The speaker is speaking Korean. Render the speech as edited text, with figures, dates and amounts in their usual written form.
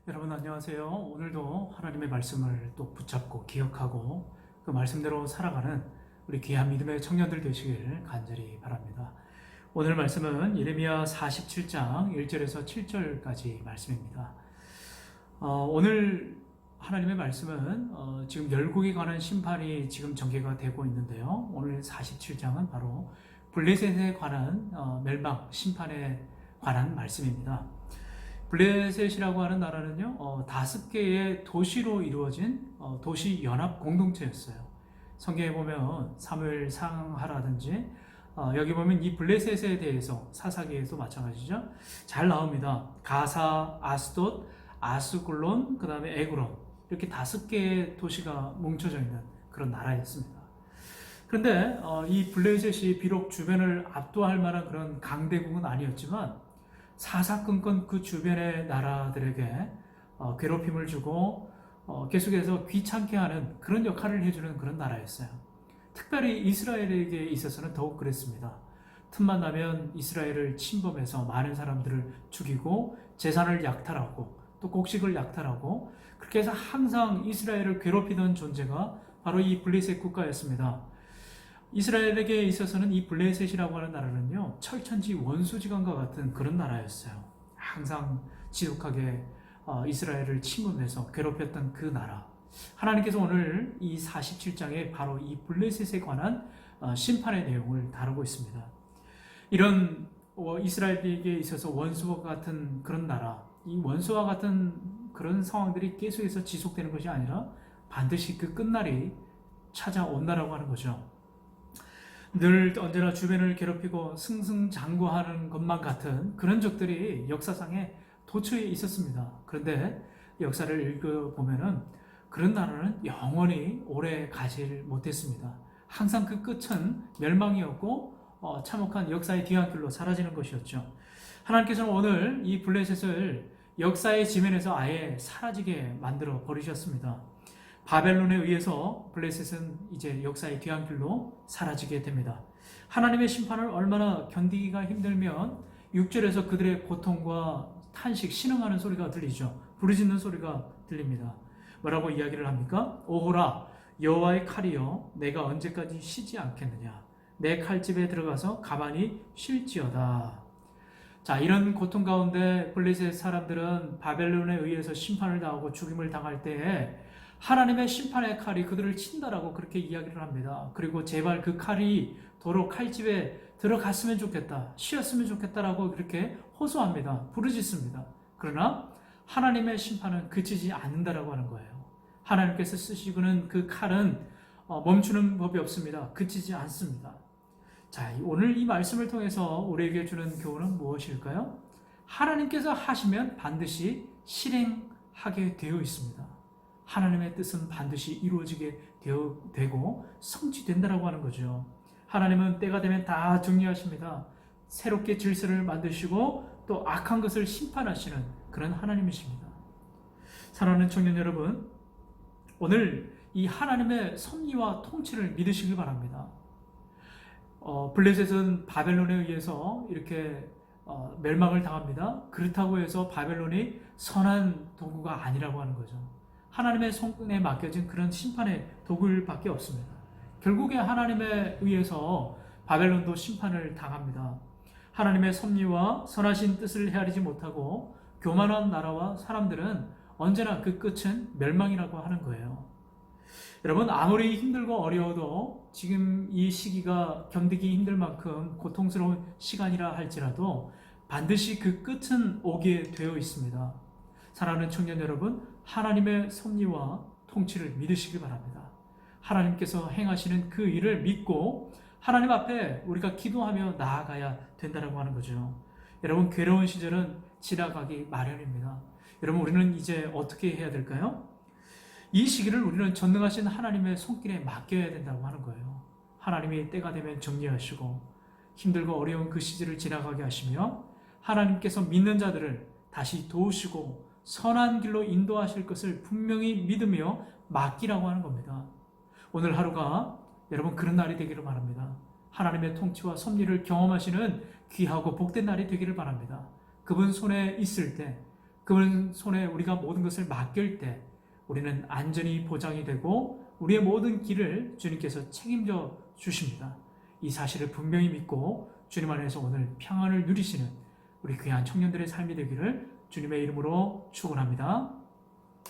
여러분 안녕하세요. 오늘도 하나님의 말씀을 또 붙잡고 기억하고 그 말씀대로 살아가는 우리 귀한 믿음의 청년들 되시길 간절히 바랍니다. 오늘 말씀은 예레미야 47장 1절에서 7절까지 말씀입니다. 오늘 하나님의 말씀은 지금 열국에 관한 심판이 지금 전개가 되고 있는데요. 오늘 47장은 바로 블레셋에 관한 멸망, 심판에 관한 말씀입니다. 블레셋이라고 하는 나라는요, 5개의 도시로 이루어진 도시 연합 공동체였어요. 성경에 보면 사무엘 상하라든지 여기 보면 이 블레셋에 대해서 사사기에도 마찬가지죠. 잘 나옵니다. 가사, 아스돗, 아스글론, 그 다음에 에그론 이렇게 5개의 도시가 뭉쳐져 있는 그런 나라였습니다. 그런데 이 블레셋이 비록 주변을 압도할 만한 그런 강대국은 아니었지만 사사건건 그 주변의 나라들에게 괴롭힘을 주고 계속해서 귀찮게 하는 그런 역할을 해주는 그런 나라였어요. 특별히 이스라엘에게 있어서는 더욱 그랬습니다. 틈만 나면 이스라엘을 침범해서 많은 사람들을 죽이고 재산을 약탈하고 또 곡식을 약탈하고 그렇게 해서 항상 이스라엘을 괴롭히던 존재가 바로 이 블레셋 국가였습니다. 이스라엘에게 있어서는 이 블레셋이라고 하는 나라는요, 철천지 원수지간과 같은 그런 나라였어요. 항상 지독하게 이스라엘을 침범해서 괴롭혔던 그 나라. 하나님께서 오늘 이 47장에 바로 이 블레셋에 관한 심판의 내용을 다루고 있습니다. 이런 이스라엘에게 있어서 원수와 같은 그런 나라, 이 원수와 같은 그런 상황들이 계속해서 지속되는 것이 아니라 반드시 그 끝날이 찾아온다라고 하는 거죠. 늘 언제나 주변을 괴롭히고 승승장구하는 것만 같은 그런 적들이 역사상에 도처에 있었습니다. 그런데 역사를 읽어보면은 그런 나라는 영원히 오래 가지 못했습니다. 항상 그 끝은 멸망이었고 참혹한 역사의 뒤안길로 사라지는 것이었죠. 하나님께서는 오늘 이 블레셋을 역사의 지면에서 아예 사라지게 만들어 버리셨습니다. 바벨론에 의해서 블레셋은 이제 역사의 뒤안길로 사라지게 됩니다. 하나님의 심판을 얼마나 견디기가 힘들면 6절에서 그들의 고통과 탄식, 신음하는 소리가 들리죠. 부르짖는 소리가 들립니다. 뭐라고 이야기를 합니까? 오호라 여호와의 칼이여 내가 언제까지 쉬지 않겠느냐. 내 칼집에 들어가서 가만히 쉴지어다. 자, 이런 고통 가운데 블레셋 사람들은 바벨론에 의해서 심판을 당하고 죽임을 당할 때에 하나님의 심판의 칼이 그들을 친다라고 그렇게 이야기를 합니다. 그리고 제발 그 칼이 도로 칼집에 들어갔으면 좋겠다, 쉬었으면 좋겠다라고 그렇게 호소합니다. 부르짖습니다. 그러나 하나님의 심판은 그치지 않는다라고 하는 거예요. 하나님께서 쓰시고는 그 칼은 멈추는 법이 없습니다. 그치지 않습니다. 자, 오늘 이 말씀을 통해서 우리에게 주는 교훈은 무엇일까요? 하나님께서 하시면 반드시 실행하게 되어 있습니다. 하나님의 뜻은 반드시 이루어지게 되고 성취된다라고 하는 거죠. 하나님은 때가 되면 다 정리하십니다. 새롭게 질서를 만드시고 또 악한 것을 심판하시는 그런 하나님이십니다. 사랑하는 청년 여러분, 오늘 이 하나님의 섭리와 통치를 믿으시길 바랍니다. 블레셋은 바벨론에 의해서 이렇게 멸망을 당합니다. 그렇다고 해서 바벨론이 선한 도구가 아니라고 하는 거죠. 하나님의 손에 맡겨진 그런 심판의 도구밖에 없습니다. 결국에 하나님에 의해서 바벨론도 심판을 당합니다. 하나님의 섭리와 선하신 뜻을 헤아리지 못하고 교만한 나라와 사람들은 언제나 그 끝은 멸망이라고 하는 거예요. 여러분, 아무리 힘들고 어려워도 지금 이 시기가 견디기 힘들 만큼 고통스러운 시간이라 할지라도 반드시 그 끝은 오게 되어 있습니다. 사랑하는 청년 여러분, 하나님의 섭리와 통치를 믿으시기 바랍니다. 하나님께서 행하시는 그 일을 믿고 하나님 앞에 우리가 기도하며 나아가야 된다고 하는 거죠. 여러분, 괴로운 시절은 지나가기 마련입니다. 여러분, 우리는 이제 어떻게 해야 될까요? 이 시기를 우리는 전능하신 하나님의 손길에 맡겨야 된다고 하는 거예요. 하나님이 때가 되면 정리하시고 힘들고 어려운 그 시절을 지나가게 하시며 하나님께서 믿는 자들을 다시 도우시고 선한 길로 인도하실 것을 분명히 믿으며 맡기라고 하는 겁니다. 오늘 하루가 여러분 그런 날이 되기를 바랍니다. 하나님의 통치와 섭리를 경험하시는 귀하고 복된 날이 되기를 바랍니다. 그분 손에 있을 때 그분 손에 우리가 모든 것을 맡길 때 우리는 안전이 보장이 되고 우리의 모든 길을 주님께서 책임져 주십니다. 이 사실을 분명히 믿고 주님 안에서 오늘 평안을 누리시는 우리 귀한 청년들의 삶이 되기를 주님의 이름으로 축원합니다.